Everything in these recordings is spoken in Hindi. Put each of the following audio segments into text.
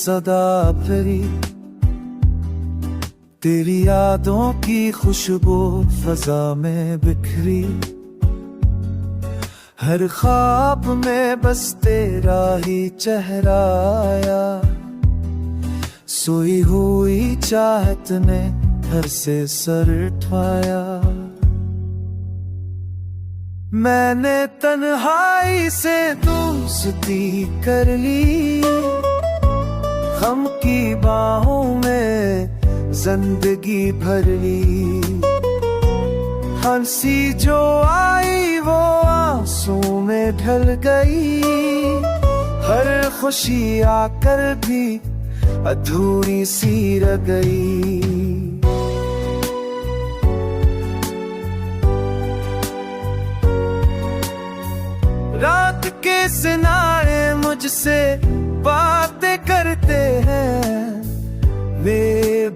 सदा फिरी, तेरी यादों की खुशबू फजा में बिखरी। हर ख्वाब में बस तेरा ही चेहरा आया, सोई हुई चाहत ने घर से सर उठाया। मैंने तन्हाई से दोस्ती कर ली, गम की बाहों में जिंदगी भर ली। हंसी जो आई वो आंसू में ढल गई, हर खुशी आकर भी अधूरी सी रह गई। रात के सिनारे मुझसे बातें करते हैं, वे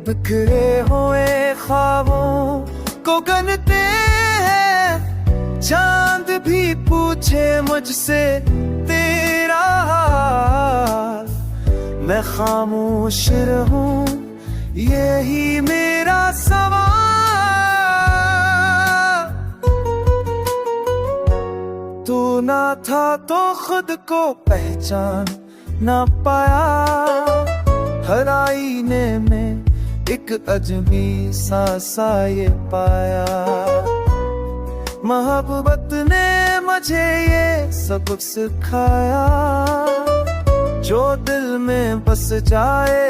बिखरे हुए ख्वाबों को गनते हैं। चांद भी पूछे मुझसे तेरा हाल, मैं खामोश रहूं यही मेरा सवाल। तू ना था तो खुद को पहचान ना पाया, हर आईने में एक अजमी सा ये पाया। मोहब्बत ने मुझे ये सबक सिखाया, जो दिल में बस जाए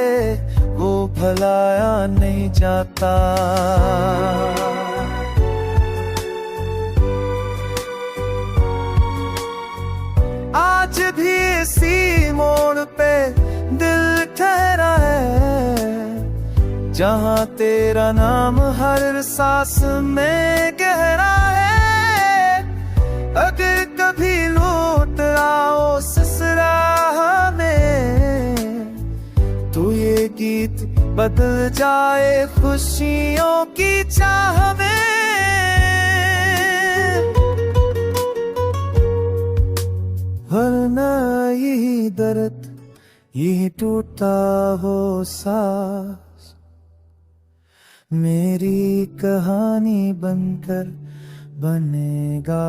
वो भुलाया नहीं जाता। आज भी इसी मोड़ पे दिल ठहरा है, जहाँ तेरा नाम हर सांस में गहरा है। अगर कभी लौट आओ ससुराल में, तो ये गीत बदल जाए खुशियों की चाह में। वरना यही दर्द ये टूटा हो सांस, मेरी कहानी बनकर बनेगा।